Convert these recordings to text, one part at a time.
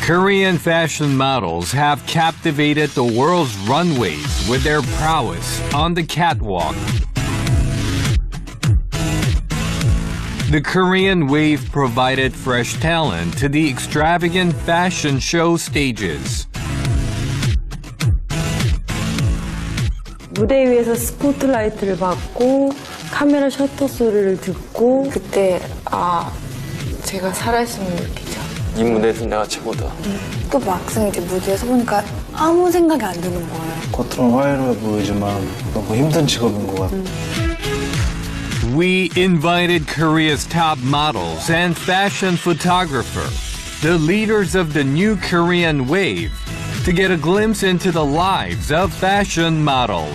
Korean fashion models have captivated the world's runways with their prowess on the catwalk. The Korean wave provided fresh talent to the extravagant fashion show stages. 무대 위에서 스포트라이트를 받고 카메라 셔터 소리를 듣고 그때 제가 살아있음을 느끼죠. 이 무대에서 내가 최고다. 또 막상 이제 무대에 서 보니까 아무 생각이 안 드는 거예요. 겉으로는 화려해 보이지만 너무 힘든 직업인 것 같아요. We invited Korea's top models and fashion photographer, the leaders of the new Korean wave, to get a glimpse into the lives of fashion models.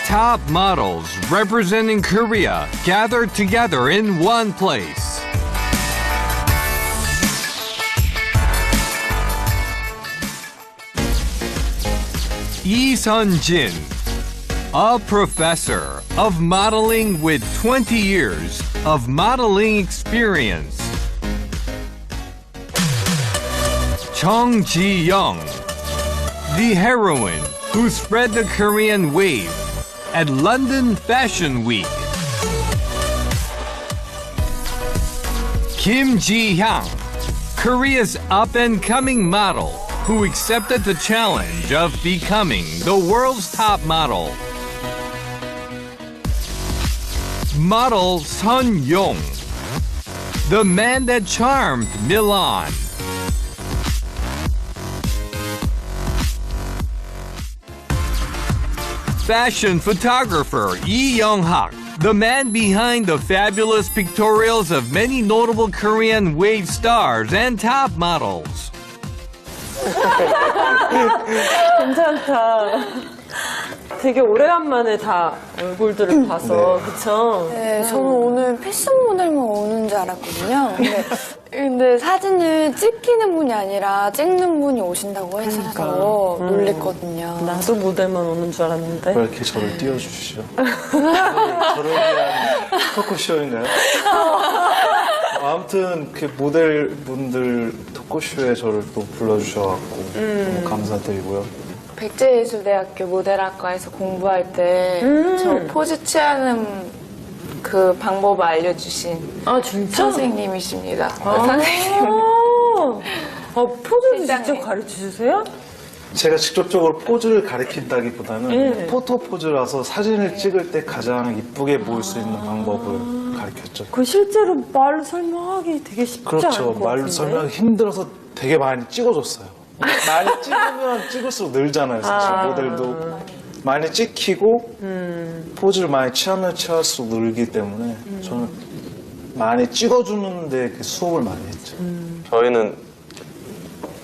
Top models representing Korea gathered together in one place. Lee Sun-jin, a professor of modeling with 20 years of modeling experience. Chung Ji-young, the heroine who spread the Korean wave at London Fashion Week. Kim Ji-hyang, Korea's up-and-coming model who accepted the challenge of becoming the world's top model. Model Sun Yong, the man that charmed Milan. Fashion photographer Lee Young-hak, the man behind the fabulous pictorials of many notable Korean wave stars and top models. 괜찮다. 되게 오래간만에 다 얼굴들을 봐서 그쵸? 네, 저는 오늘 패션 모델만 오는 줄 알았거든요. 근데 사진을 찍히는 분이 아니라 찍는 분이 오신다고 해서 놀랬거든요. 나도 모델만 오는 줄 알았는데. 왜 이렇게 저를 띄워주시죠? 저를 위한 토크쇼인가요? 아무튼 그 모델분들 토크쇼에 저를 또 불러주셔갖고 너무 감사드리고요. 백제예술대학교 모델학과에서 공부할 때 저 포즈 취하는 그 방법을 알려주신 진짜? 선생님이십니다. 선생님. 포즈도 실장님. 직접 가르쳐주세요? 제가 직접적으로 포즈를 가르친다기보다는 포토 포즈라서 사진을 찍을 때 가장 이쁘게 보일 수 있는 방법을 가르쳤죠. 그 실제로 말로 설명하기 되게 쉽지 그렇죠. 않을 것 같은데. 말로 설명하기 힘들어서 되게 많이 찍어줬어요. 많이 찍으면 찍을수록 늘잖아요. 사실 모델도 많이 찍히고 포즈를 많이 취하면 취할수록 늘기 때문에 저는 많이 찍어주는데 그 수업을 많이 했죠. 저희는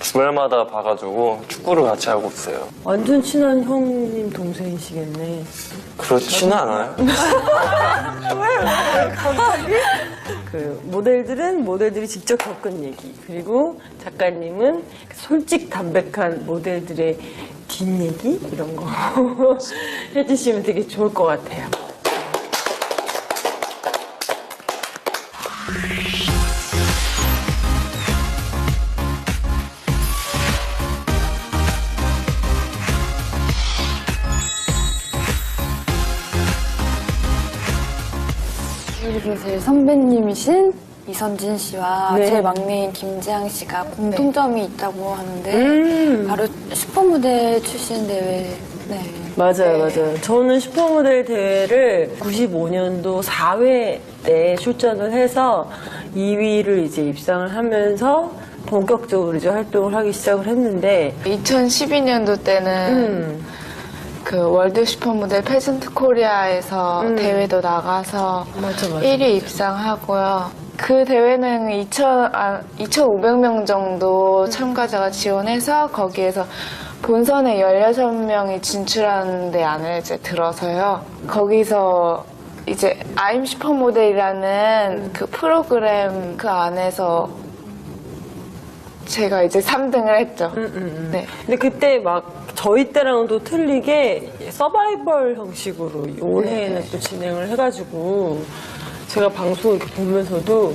주말마다 봐가지고 축구를 같이 하고 있어요. 완전 친한 형님 동생이시겠네. 그렇지는 않아요. 갑자기? 모델들은 모델들이 직접 겪은 얘기, 그리고 작가님은 솔직 담백한 모델들의 뒷얘기 이런 거 해주시면 되게 좋을 것 같아요. 그리고 제 선배님이신 이선진 씨와 네. 제 막내인 김지향 씨가 공통점이 있다고 하는데 바로 슈퍼모델 출신 대회. 네. 맞아요. 저는 슈퍼모델 대회를 95년도 4회 때 출전을 해서 2위를 이제 입상을 하면서 본격적으로 이제 활동을 하기 시작을 했는데 2012년도 때는 그 월드 슈퍼모델 페전트 코리아에서 대회도 나가서 맞아. 1위 입상하고요. 그 대회는 2,500명 정도 참가자가 지원해서 거기에서 본선에 16명이 진출하는 데 안에 이제 들어서요. 거기서 이제 I'm 슈퍼모델이라는 그 프로그램 그 안에서 제가 이제 3등을 했죠. 네. 근데 그때 막 저희 때랑은 또 틀리게 서바이벌 형식으로 올해에는 또 진행을 해가지고 제가 방송 이렇게 보면서도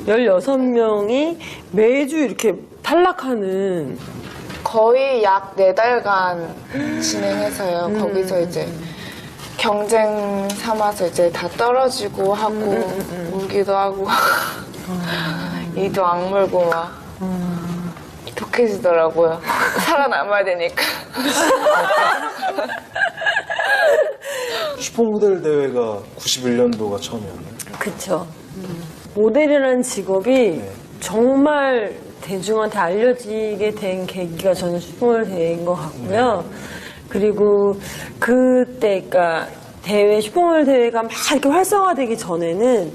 16명이 매주 이렇게 탈락하는 거의 약 4달간 진행해서요. 거기서 이제 경쟁 삼아서 이제 다 떨어지고 하고 울기도 하고 이도 악물고 막 독해지더라고요. 살아남아야 되니까. 슈퍼모델 대회가 91년도가 처음이었나요? 그쵸. 모델이라는 직업이 정말 대중한테 알려지게 된 계기가 저는 슈퍼모델 대회인 것 같고요. 그리고 그때, 그러니까 대회, 슈퍼모델 대회가 막 이렇게 활성화되기 전에는,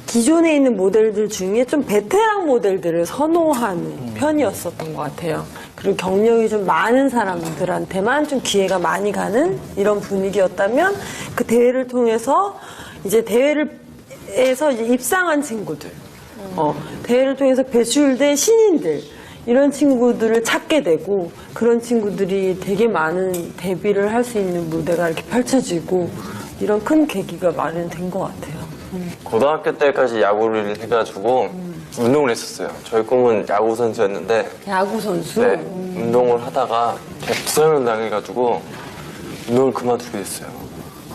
기존에 있는 모델들 중에 좀 베테랑 모델들을 선호하는 편이었었던 것 같아요. 그리고 경력이 좀 많은 사람들한테만 좀 기회가 많이 가는 이런 분위기였다면 그 대회를 통해서 이제 대회에서 이제 입상한 친구들, 대회를 통해서 배출된 신인들, 이런 친구들을 찾게 되고 그런 친구들이 되게 많은 데뷔를 할 수 있는 무대가 이렇게 펼쳐지고 이런 큰 계기가 마련된 것 같아요. 고등학교 때까지 야구를 해가지고 운동을 했었어요. 저희 꿈은 야구 선수였는데 야구 선수? 네, 운동을 하다가 제가 부상을 당해가지고 운동을 그만두게 됐어요.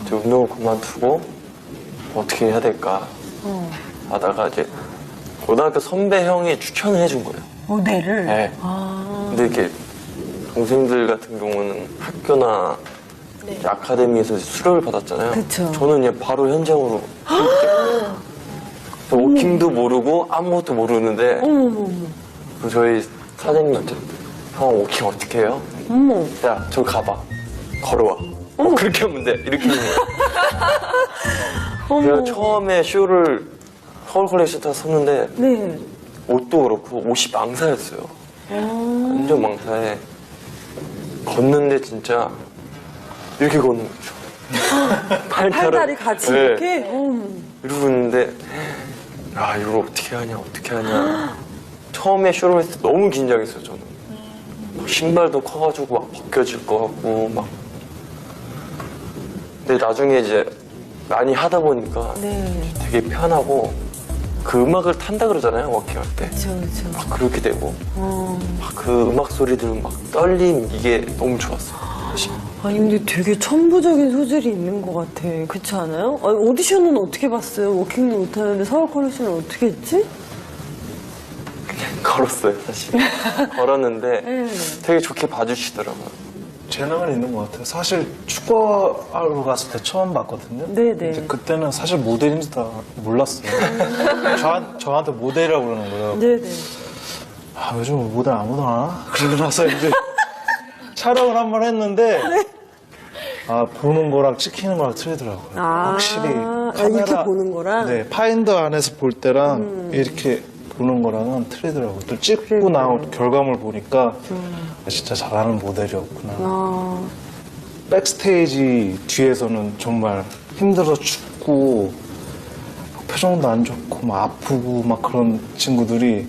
저 운동을 그만두고 어떻게 해야 될까 하다가 이제 고등학교 선배 형이 추천을 해준 거예요. 모델을? 네. 근데 이렇게 동생들 같은 경우는 학교나 아카데미에서 수료를 받았잖아요. 그쵸. 저는 그냥 바로 현장으로 워킹도 모르고 아무것도 모르는데 그 저희 사장님한테 형 워킹 어떻게 해요? 어머. 야, 저기 가봐. 걸어와. 그렇게 하면 돼. 이렇게 하는 거예요. 제가 처음에 쇼를 서울 컬렉션에서 섰는데 네. 옷도 그렇고 옷이 망사였어요. 완전 망사에 걷는데 진짜 이렇게 걷는 거죠. 팔다리 같이 네. 이렇게? 이러고 있는데 아 이걸 어떻게 하냐 처음에 쇼를 했을 때 너무 긴장했어요. 저는 막 신발도 커가지고 막 벗겨질 것 같고 막 근데 나중에 이제 많이 하다 보니까 되게 편하고 그 음악을 탄다 그러잖아요. 워킹할 때 그쵸. 막 그렇게 되고 막 그 음악 소리 들으면 막 떨림 이게 너무 좋았어요. 사실. 아니, 근데 되게 천부적인 소질이 있는 것 같아. 그렇지 않아요? 아니, 오디션은 어떻게 봤어요? 워킹도 못하는데 서울 컬렉션을 어떻게 했지? 그냥 걸었어요. 사실 걸었는데 되게 좋게 봐주시더라고요. 재능은 있는 것 같아요. 사실 축구하러 갔을 때 처음 봤거든요. 네네. 근데 그때는 사실 모델인지 다 몰랐어요. 저한테 모델이라고 그러는 거예요. 네네. 아, 요즘 모델 아무도 안 하나? 그러고 나서 이제 촬영을 한 번 했는데 아, 보는 거랑 찍히는 거랑 틀리더라고요. 확실히 이렇게 보는 거랑? 네, 파인더 안에서 볼 때랑 이렇게 보는 거랑은 틀리더라고요. 또 찍고 나온 결과물 보니까 진짜 잘하는 모델이었구나. 백스테이지 뒤에서는 정말 힘들어 죽고 표정도 안 좋고 막 아프고 막 그런 친구들이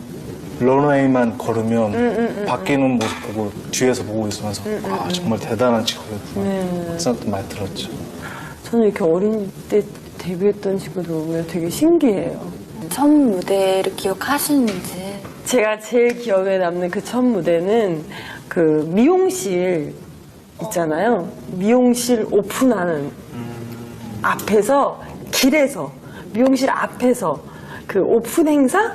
런웨이만 걸으면 바뀌는 모습 보고 뒤에서 보고 있으면서 아 정말 대단한 직업이었구나 그 생각도 많이 들었죠. 저는 이렇게 어린 때 데뷔했던 친구들 보면 되게 신기해요. 첫 무대를 기억하시는지. 제가 제일 기억에 남는 그 첫 무대는 그 미용실 있잖아요. 미용실 오픈하는 앞에서 길에서 미용실 앞에서 그 오픈 행사?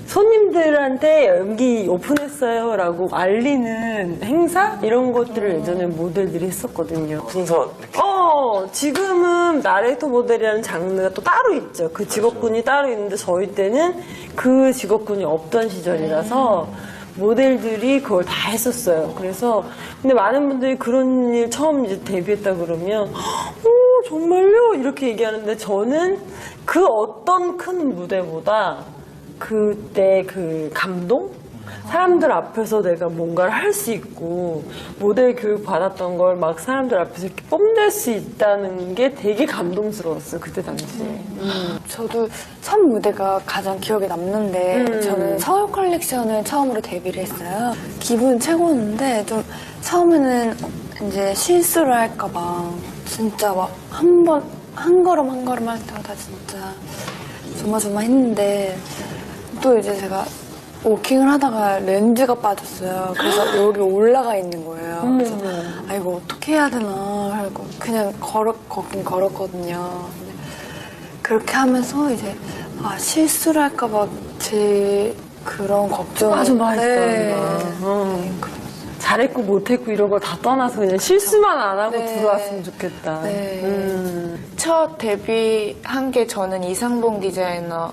손님들한테 여기 오픈했어요 라고 알리는 행사? 이런 것들을 예전에 모델들이 했었거든요. 풍선 지금은 나레이터 모델이라는 장르가 또 따로 있죠. 그 직업군이 따로 있는데 저희 때는 그 직업군이 없던 시절이라서 모델들이 그걸 다 했었어요. 그래서 근데 많은 분들이 그런 일 처음 이제 데뷔했다 그러면 정말요? 이렇게 얘기하는데 저는 그 어떤 큰 무대보다 그때 그 감동? 사람들 앞에서 내가 뭔가를 할 수 있고 모델 교육 받았던 걸 막 사람들 앞에서 이렇게 뽐낼 수 있다는 게 되게 감동스러웠어요. 그때 당시에. 저도 첫 무대가 가장 기억에 남는데 저는 서울 컬렉션을 처음으로 데뷔를 했어요. 기분 최고였는데 좀 처음에는 이제 실수를 할까봐 진짜 막 한 걸음 한 걸음 할 때마다 진짜 조마조마했는데 또 이제 제가 워킹을 하다가 렌즈가 빠졌어요. 그래서 여기 올라가 있는 거예요. 그래서 아 이거 어떻게 해야 되나 하고 그냥 걷긴 걸었거든요. 근데 그렇게 하면서 이제 아 실수를 할까봐 제 그런 걱정. 맞아, 맞아. 네. 잘했고 못했고 이런 걸 다 떠나서 그냥 실수만 안 하고 네. 들어왔으면 좋겠다. 네. 첫 데뷔한 게 저는 이상봉 디자이너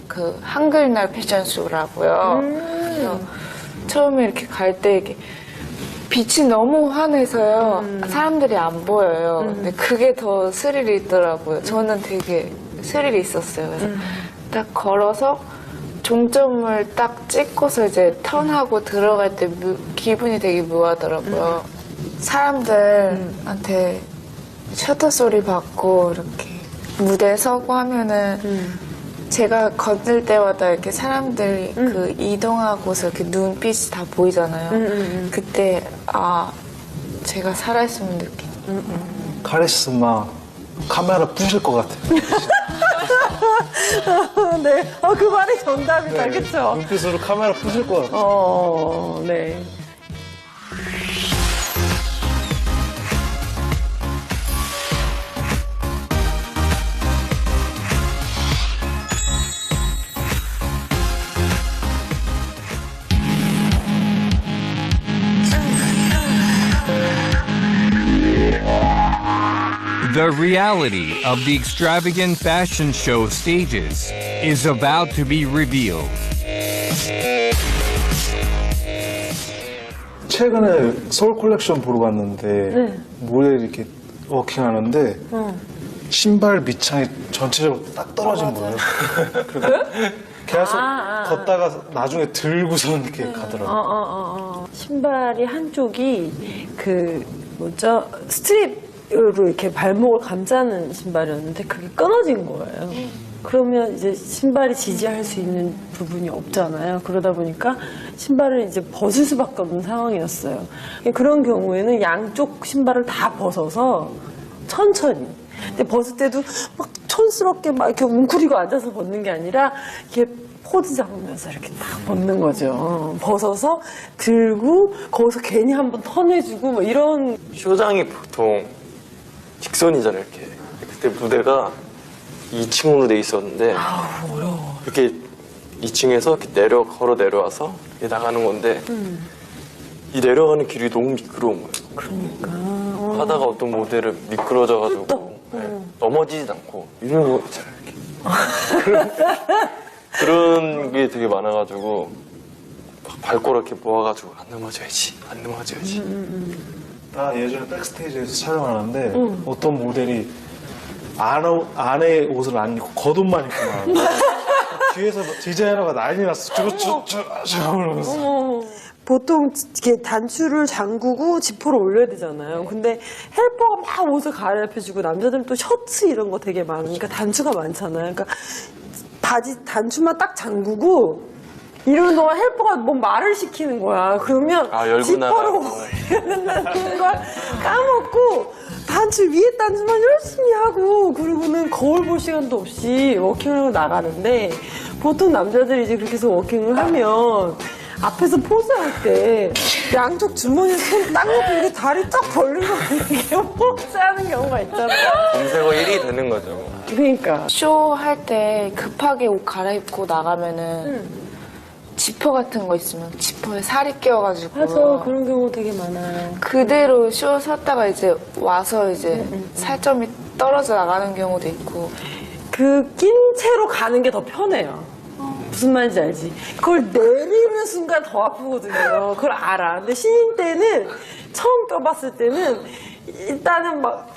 그 한글날 패션쇼라고요. 그래서 처음에 이렇게 갈 때 이렇게 빛이 너무 환해서요. 사람들이 안 보여요. 근데 그게 더 스릴이 있더라고요. 저는 되게 스릴이 있었어요. 그래서 딱 걸어서 종점을 딱 찍고서 이제 턴하고 들어갈 때 기분이 되게 묘하더라고요. 사람들한테 셔터 소리 받고 이렇게 무대에 서고 하면은 제가 걷을 때마다 이렇게 사람들이 그 이동하고서 이렇게 눈빛이 다 보이잖아요. 그때 아 제가 살아있으면 느끼. 카리스마 카메라 부실 것 같아요. 네. 그 말이 정답이다. 그쵸? 눈빛으로 카메라 부실 것 같아요. 네. The reality of the extravagant fashion show stages is about to be revealed. 최근에 서울 컬렉션 보러 갔는데 모델이 이렇게 워킹하는데 신발 밑창이 전체적으로 딱 떨어진 거예요. 그래서 계속 걷다가 나중에 들고서 이렇게 가더라고요. 신발이 한쪽이 스트립으로 이렇게 발목을 감싸는 신발이었는데 그게 끊어진 거예요. 그러면 이제 신발이 지지할 수 있는 부분이 없잖아요. 그러다 보니까 신발을 이제 벗을 수밖에 없는 상황이었어요. 그런 경우에는 양쪽 신발을 다 벗어서 천천히. 근데 벗을 때도 막 촌스럽게 막 이렇게 웅크리고 앉아서 벗는 게 아니라 이렇게 포즈 잡으면서 이렇게 딱 벗는 거죠. 벗어서 들고 거기서 괜히 한번 턴해주고 뭐 이런. 쇼장이 보통 직선이잖아요, 이렇게. 그때 무대가 2층으로 돼 있었는데 이렇게 2층에서 이렇게 걸어 내려와서 이렇게 나가는 건데 이 내려가는 길이 너무 미끄러운 거예요. 그러니까. 하다가 어떤 모델은 미끄러져가지고 넘어지진 않고 이런 거 있잖아요, 이렇게. 그런 게 되게 많아가지고 막 발꼬락 이렇게 모아가지고 안 넘어져야지. 나 예전에 백스테이지에서 촬영하는데 어떤 모델이 안에 옷을 안 입고 겉옷만 입고 나왔는데 뒤에서 디자이너가 난리 났어. 이러면서. 보통 이렇게 단추를 잠그고 지퍼를 올려야 되잖아요. 근데 헬퍼가 막 옷을 갈아입혀주고 남자들은 또 셔츠 이런 거 되게 많으니까 단추가 많잖아요. 그러니까 바지 단추만 딱 잠그고 이러는 동안 헬퍼가 뭐 말을 시키는 거야. 그러면 열고 지퍼로 나가는 올리는 걸 까먹고 단추 위에 단추만 열심히 하고 그리고는 거울 볼 시간도 없이 워킹을 하고 나가는데 보통 남자들이 이제 그렇게 해서 워킹을 하면 앞에서 포즈할 때 양쪽 주머니에 손 딱 놓고 이렇게 다리 딱 벌리고 이렇게 포즈하는 경우가 있잖아요. 검색어 1위 되는 거죠. 그러니까 쇼 할 때 급하게 옷 갈아입고 나가면은 지퍼 같은 거 있으면 지퍼에 살이 끼어가지고 맞아 그런 경우 되게 많아요. 그대로 쇼 섰다가 이제 와서 이제 살점이 떨어져 나가는 경우도 있고. 그 낀 채로 가는 게 더 편해요. 무슨 말인지 알지? 그걸 내리는 순간 더 아프거든요. 그걸 알아. 근데 신인 때는 처음 껴봤을 때는 일단은 막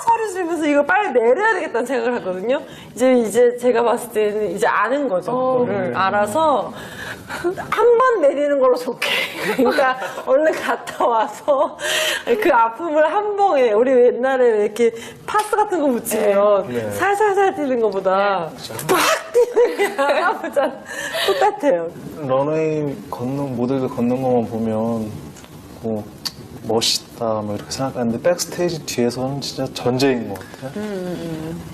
소리 지르면서 이거 빨리 내려야 되겠다는 생각을 하거든요. 이제 제가 봤을 때는 이제 아는 거죠. 그거를 알아서 한 번 내리는 걸로 좋게. 그러니까 얼른 갔다 와서 그 아픔을 한 방에 우리 옛날에 이렇게 파스 같은 거 붙이면 네. 살살살 뛰는 것보다 빡 뛰는 게 아프잖아. 똑같아요. 런웨이 모델들 걷는 것만 보면 뭐 멋있다 뭐 이렇게 생각하는데 백스테이지 뒤에서는 진짜 전쟁인 것 같아요.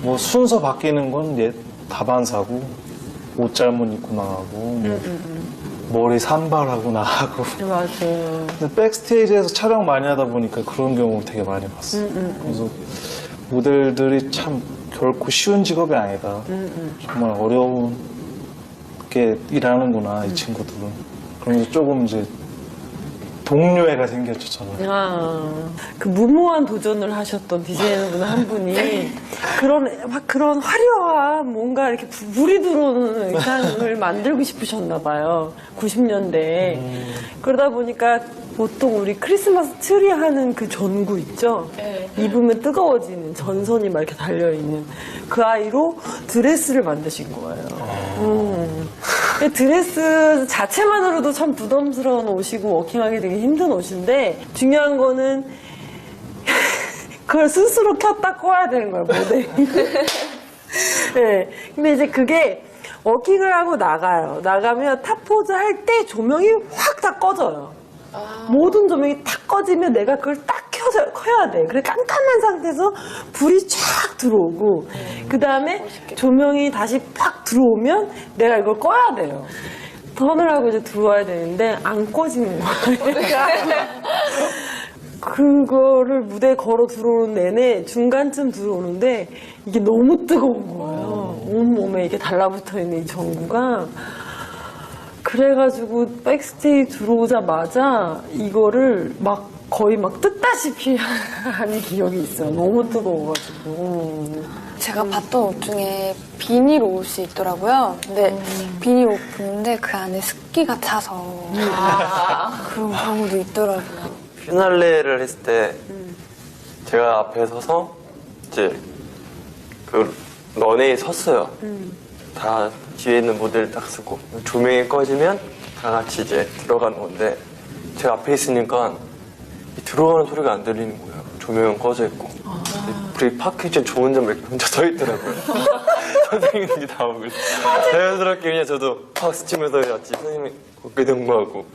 뭐 순서 바뀌는 건 다반사고 옷 잘못 입고 나가고 뭐 머리 산발하고 나가고 맞아요. 근데 백스테이지에서 촬영 많이 하다 보니까 그런 경우 되게 많이 봤어요. 그래서 모델들이 참 결코 쉬운 직업이 아니다. 정말 어려운 게 일하는구나 이 친구들은. 그러면서 조금 이제 동료애가 생겼죠 저는. 그 무모한 도전을 하셨던 디자이너분 한 분이 그런 화려한 뭔가 이렇게 불이 들어오는 의상을 만들고 싶으셨나 봐요. 90년대에. 그러다 보니까 보통 우리 크리스마스 트리 하는 그 전구 있죠? 네. 입으면 뜨거워지는 전선이 막 이렇게 달려있는 그 아이로 드레스를 만드신 거예요. 드레스 자체만으로도 참 부담스러운 옷이고 워킹하기 되게 힘든 옷인데 중요한 거는 그걸 스스로 켰다 꺼야 되는 거예요, 모델이. 네. 근데 이제 그게 워킹을 하고 나가요. 나가면 탑포즈 할 때 조명이 확 다 꺼져요. 모든 조명이 딱 꺼지면 내가 그걸 딱 켜야 돼. 그래 깜깜한 상태에서 불이 쫙 들어오고 그 다음에 조명이 다시 팍 들어오면 내가 이걸 꺼야 돼요. 턴을 하고 이제 들어와야 되는데 안 꺼지는 거예요. 그거를 무대에 걸어 들어오는 내내 중간쯤 들어오는데 이게 너무 뜨거운 거예요. 온몸에 이게 달라붙어 있는 이 전구가. 그래가지고 백스테이지 들어오자마자 이거를 막 거의 막 뜯다시피 하는 기억이 있어요. 너무 뜨거워가지고. 제가 봤던 옷 중에 비닐 옷이 있더라고요. 근데 비닐 옷 보는데 그 안에 습기가 차서 그런 경우도 있더라고요. 피날레를 했을 때 제가 앞에 서서 이제 그 런웨이에 섰어요. 다 뒤에 있는 모델 딱 쓰고 조명이 꺼지면 다 같이 이제 들어가는 건데 제가 앞에 있으니까 이 들어가는 소리가 안 들리는 거예요. 조명은 꺼져 있고 불이 팍 켜진 저 혼자 서 있더라고요. 선생님들이 다 오고 자연스럽게 그냥 저도 팍 스치면서 같이 선생님이 어깨 동무하고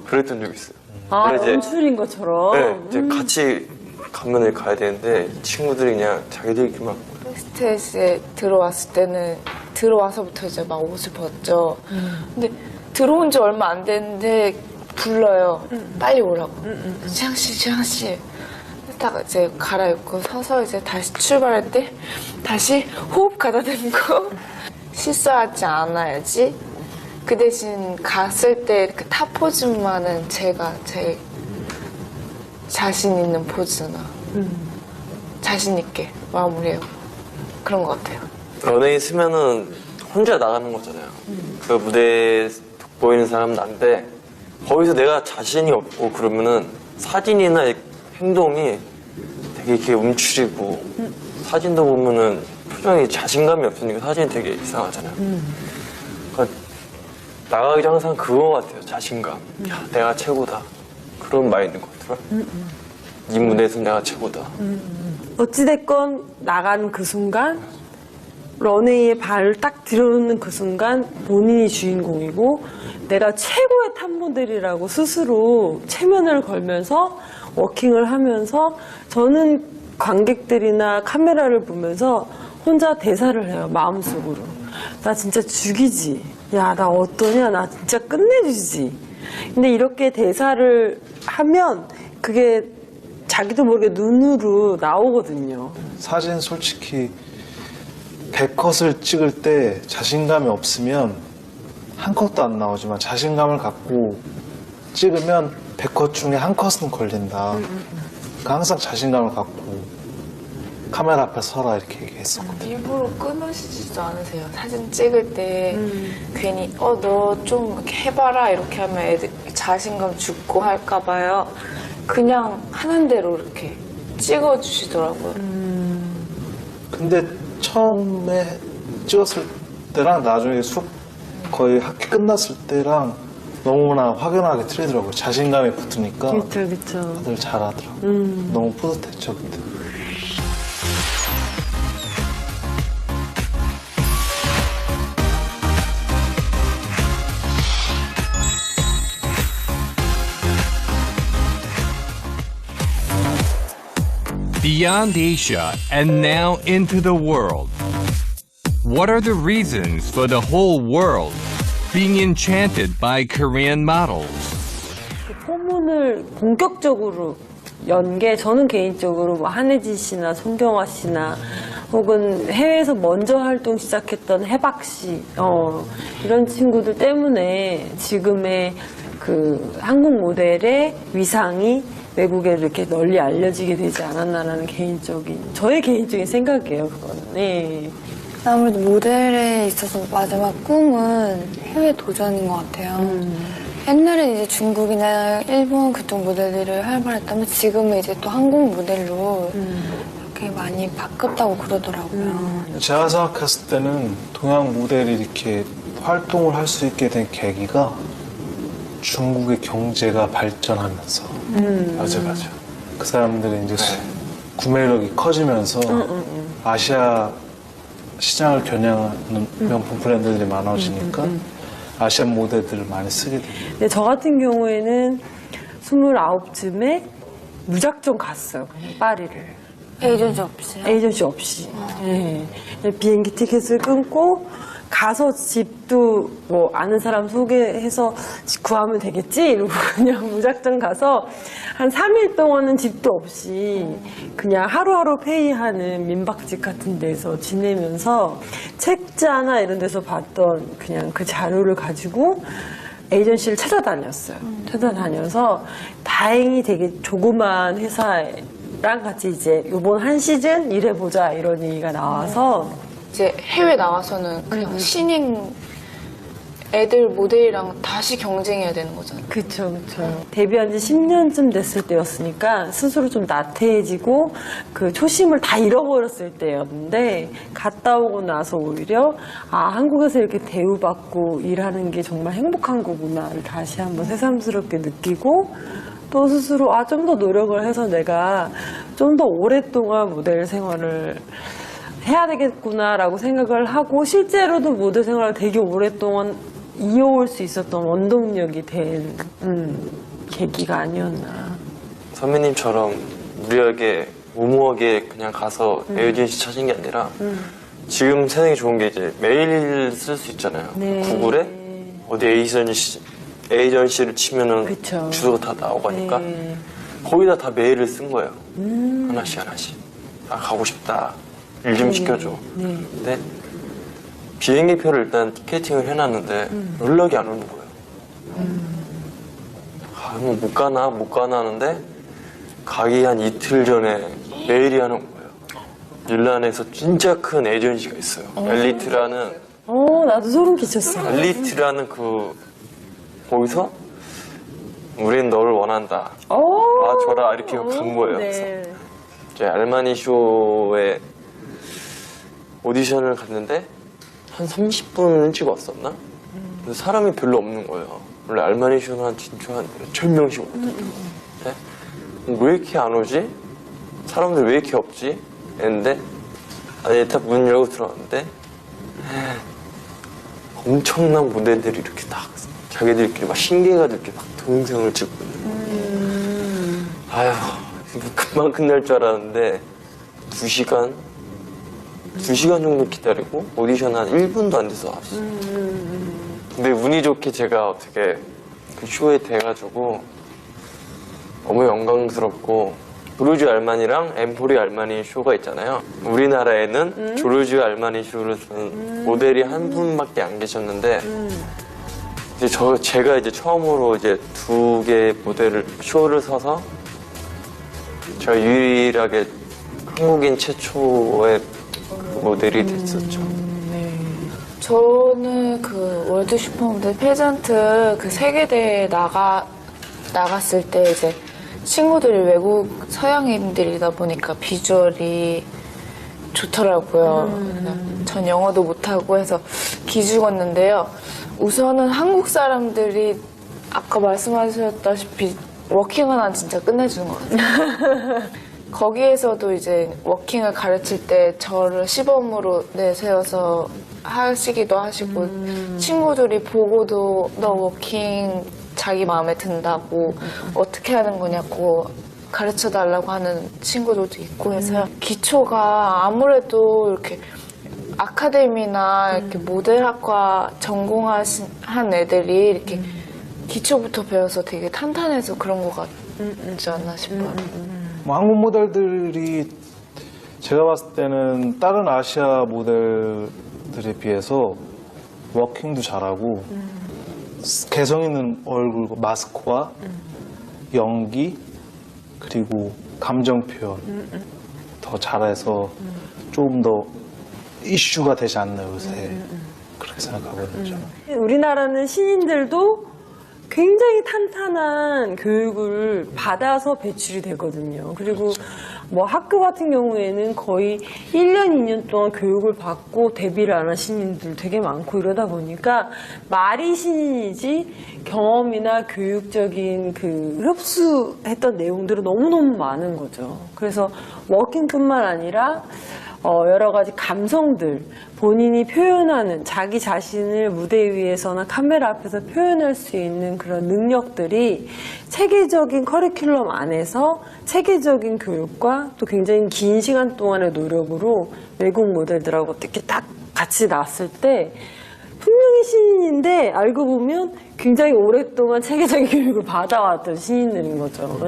그랬던 적이 있어요. 근데 연출인 것처럼. 네, 이제 같이 강연을 가야 되는데 이 친구들이 그냥 자기들끼리만 스테이지에 들어왔을 때는 들어와서부터 이제 막 옷을 벗죠. 근데 들어온 지 얼마 안 됐는데 불러요. 빨리 오라고. 지향씨. 딱 이제 갈아입고 서서 이제 다시 출발할 때 다시 호흡 가다듬고 실수하지 않아야지. 그 대신 갔을 때 그 탑 포즈만은 제가 제일 자신 있는 포즈나 자신 있게 마무리해요. 그런 것 같아요. 런웨이 쓰면은 혼자 나가는 거잖아요. 그 무대에 보이는 사람은 난데 거기서 내가 자신이 없고 그러면은 사진이나 행동이 되게 이렇게 움츠리고 사진도 보면은 표정이 자신감이 없으니까 사진이 되게 이상하잖아요. 그러니까 나가기 전 항상 그거 같아요. 자신감. 야, 내가 최고다. 그런 마인드인 것 같아요. 이 무대에서 내가 최고다. 어찌됐건 나가는 그 순간 런웨이에 발을 딱 들여놓는 그 순간 본인이 주인공이고 내가 최고의 탑모델이라고 스스로 체면을 걸면서 워킹을 하면서 저는 관객들이나 카메라를 보면서 혼자 대사를 해요. 마음속으로. 나 진짜 죽이지. 야, 나 어떠냐. 나 진짜 끝내주지. 근데 이렇게 대사를 하면 그게 자기도 모르게 눈으로 나오거든요. 사진 솔직히 100컷을 찍을 때 자신감이 없으면 한 컷도 안 나오지만 자신감을 갖고 찍으면 100컷 중에 한 컷은 걸린다. 그러니까 항상 자신감을 갖고 카메라 앞에 서라 이렇게 얘기했었거든요. 일부러 끊으시지도 않으세요. 사진 찍을 때 괜히 너 좀 이렇게 해봐라 이렇게 하면 애들 자신감 죽고 할까 봐요. 그냥 하는 대로 이렇게 찍어주시더라고요. 근데 처음에 찍었을 때랑 나중에 쑥 거의 학기 끝났을 때랑 너무나 확연하게 틀리더라고요. 자신감이 붙으니까 그쵸, 그쵸. 다들 잘하더라고요. 너무 뿌듯했죠, 그때. Beyond Asia and now into the world. What are the reasons for the whole world being enchanted by Korean models? 포문을 본격적으로 연 게 저는 개인적으로 뭐 한혜진 씨나 손경화 씨나 혹은 해외에서 먼저 활동 시작했던 해박 씨 이런 친구들 때문에 지금의 그 한국 모델의 위상이 외국에 이렇게 널리 알려지게 되지 않았나라는 저의 개인적인 생각이에요, 그거는. 네. 아무래도 모델에 있어서 마지막 꿈은 해외 도전인 것 같아요. 옛날에 이제 중국이나 일본 그쪽 모델들을 활발했다면 지금은 이제 또 한국 모델로 이렇게 많이 바뀌었다고 그러더라고요. 제가 생각했을 때는 동양 모델이 이렇게 활동을 할 수 있게 된 계기가 중국의 경제가 발전하면서 맞아. 그 사람들이 이제 구매력이 커지면서 아시아 시장을 겨냥하는 명품 브랜드들이 많아지니까 아시안 모델들을 많이 쓰게 됩니다. 근데 저 같은 경우에는 29쯤에 무작정 갔어요, 그냥 파리를. 에이전시 없이요? 에이전시 없이. 네. 비행기 티켓을 끊고 가서 집도 뭐 아는 사람 소개해서 집 구하면 되겠지 이러고 그냥 무작정 가서 한 3일 동안은 집도 없이 그냥 하루하루 페이하는 민박집 같은 데서 지내면서 책자나 이런 데서 봤던 그냥 그 자료를 가지고 에이전시를 찾아다녔어요. 찾아다녀서 다행히 되게 조그만 회사랑 같이 이제 요번 한 시즌 일해보자 이런 얘기가 나와서 이제 해외 나와서는 그냥 신인 애들 모델이랑 다시 경쟁해야 되는 거잖아요. 그쵸. 데뷔한 지 10년쯤 됐을 때였으니까 스스로 좀 나태해지고 그 초심을 다 잃어버렸을 때였는데 갔다 오고 나서 오히려 한국에서 이렇게 대우받고 일하는 게 정말 행복한 거구나를 다시 한번 새삼스럽게 느끼고 또 스스로 좀 더 노력을 해서 내가 좀 더 오랫동안 모델 생활을 해야 되겠구나라고 생각을 하고 실제로도 모델 생활을 되게 오랫동안 이어올 수 있었던 원동력이 된 계기가 아니었나. 선배님처럼 무리하게 무모하게 그냥 가서 에이전시 찾은 게 아니라 지금 세상에 좋은 게 이제 메일 쓸 수 있잖아요. 네. 구글에 어디 에이전시를 치면은 그쵸. 주소가 다 나오고 하니까 네. 거기다 다 메일을 쓴 거예요. 하나씩. 가고 싶다. 일 좀 시켜줘. 네. 근데 비행기표를 일단 티켓팅을 해놨는데 연락이 안 오는 거예요. 뭐 못 가나 하는데 가기 한 이틀 전에 메일이 하는 거예요. 밀란에서 진짜 큰 에이전시가 있어요. 엘리트라는 나도 소름 끼쳤어. 엘리트라는 거기서 우린 너를 원한다. 줘라 이렇게 간 거예요. 그래서 네. 이제 알마니 쇼에 오디션을 갔는데 한 30분 일찍 왔었나? 근데 사람이 별로 없는 거예요. 원래 알마니 쇼는 한 진짜 한 10명씩 오거든요. 네? 왜 이렇게 안 오지? 사람들 왜 이렇게 없지? 했는데 딱 문 열고 들어왔는데 엄청난 모델들이 이렇게 딱 자기들끼리 막 신기해가지고 이렇게 막 동영상을 찍고 있는 거예요. 금방 끝날 줄 알았는데 2시간 정도 기다리고 오디션 한 1분도 안 돼서 왔어요. 근데 운이 좋게 제가 어떻게 그 쇼에 돼가지고 너무 영광스럽고 조르지오 알마니랑 엠포리 알마니 쇼가 있잖아요. 우리나라에는 조르지오 알마니 쇼를 쓰는 모델이 한 분밖에 안 계셨는데 이제 제가 이제 처음으로 이제 2개의 모델을 쇼를 서서 제가 유일하게 한국인 최초의 그 모델이 됐었죠. 저는 그 월드 슈퍼모델 페전트 그 세계대회 나갔을 때 이제 친구들이 외국 서양인들이다 보니까 비주얼이 좋더라고요. 전 영어도 못하고 해서 기죽었는데요. 우선은 한국 사람들이 아까 말씀하셨다시피 워킹은 진짜 끝내주는 것 같아요. 거기에서도 이제 워킹을 가르칠 때 저를 시범으로 내세워서 하시기도 하시고 친구들이 보고도 너 워킹 자기 마음에 든다고 어떻게 하는 거냐고 가르쳐 달라고 하는 친구들도 있고 해서 기초가 아무래도 이렇게 아카데미나 이렇게 모델학과 전공한 애들이 이렇게 기초부터 배워서 되게 탄탄해서 그런 것 같지 않나 싶어요. 뭐 한국 모델들이 제가 봤을 때는 다른 아시아 모델들에 비해서 워킹도 잘하고 개성 있는 얼굴, 마스크와 연기 그리고 감정 표현 더 잘해서 조금 더 이슈가 되지 않나 요새 그렇게 생각하거든요. 우리나라는 신인들도 굉장히 탄탄한 교육을 받아서 배출이 되거든요. 그리고 뭐 학교 같은 경우에는 거의 1년, 2년 동안 교육을 받고 데뷔를 안 한 신인들 되게 많고 이러다 보니까 말이 신인이지 경험이나 교육적인 그 흡수했던 내용들은 너무너무 많은 거죠. 그래서 워킹뿐만 아니라 여러 가지 감성들, 본인이 표현하는 자기 자신을 무대 위에서나 카메라 앞에서 표현할 수 있는 그런 능력들이 체계적인 커리큘럼 안에서 체계적인 교육과 또 굉장히 긴 시간 동안의 노력으로 외국 모델들하고 이렇게 딱 같이 나왔을 때 분명히 신인인데 알고 보면 굉장히 오랫동안 체계적인 교육을 받아왔던 신인들인 거죠.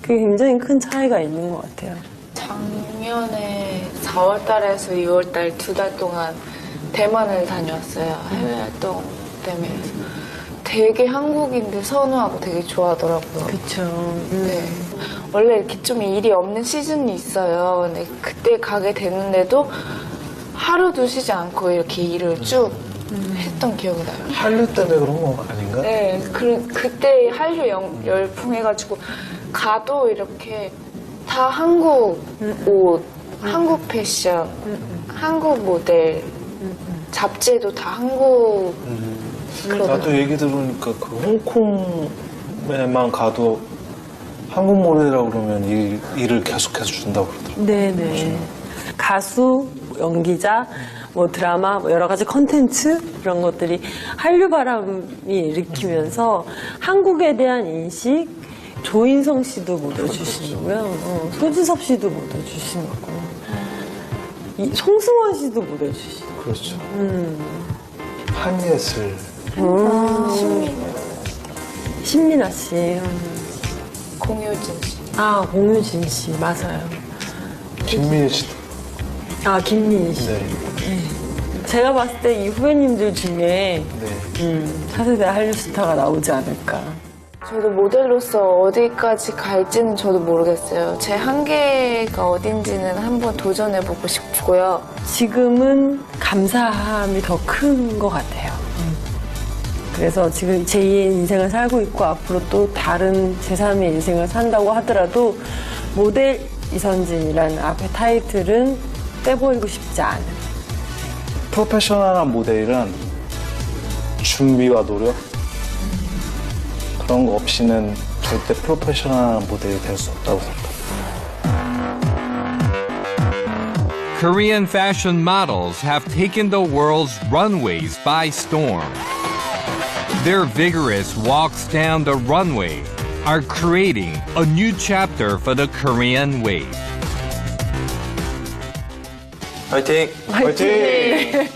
그게 굉장히 큰 차이가 있는 것 같아요. 작년에 4월달에서 2월달 2달 동안 대만을 다녀왔어요. 해외 활동 때문에. 되게 한국인들 선호하고 되게 좋아하더라고요. 그렇죠. 네. 원래 이렇게 좀 일이 없는 시즌이 있어요. 근데 그때 가게 됐는데도 하루도 쉬지 않고 이렇게 일을 쭉 했던 기억이 나요. 한류 때문에 그런 거 아닌가? 네, 그때 한류 열풍해가지고 가도 이렇게 다 한국 옷, 한국 패션, 한국 모델, 잡지에도 다 한국. 나도 얘기 들으니까 그 홍콩에만 가도 한국 모델이라고 그러면 일을 계속해서 준다고 그러더라고요. 네네. 가수, 연기자, 뭐 드라마, 뭐 여러 가지 컨텐츠 이런 것들이 한류 바람이 일으키면서 한국에 대한 인식, 조인성 씨도 묻어주시고요, 소지섭 씨도 묻어주시고, 송승헌 씨도 묻어주시고. 그렇죠. 한예슬. 신민아 씨. 공효진 씨. 아, 공효진 씨, 맞아요. 김민희 씨도. 아, 김민희 씨. 네. 제가 봤을 때 이 후배님들 중에 네. 차세대 한류 스타가 나오지 않을까. 저도 모델로서 어디까지 갈지는 저도 모르겠어요. 제 한계가 어딘지는 한번 도전해보고 싶고요. 지금은 감사함이 더 큰 것 같아요. 그래서 지금 제2의 인생을 살고 있고 앞으로 또 다른 제3의 인생을 산다고 하더라도 모델 이선진이라는 앞에 타이틀은 떼버리고 싶지 않은. 프로페셔널한 모델은 준비와 노력 그런 거 없이는 절대 프로페셔널한 모델이 될 수 없다고 생각합니다. Korean fashion models have taken the world's runways by storm. Their vigorous walks down the runway are creating a new chapter for the Korean wave. 화이팅! 화이팅!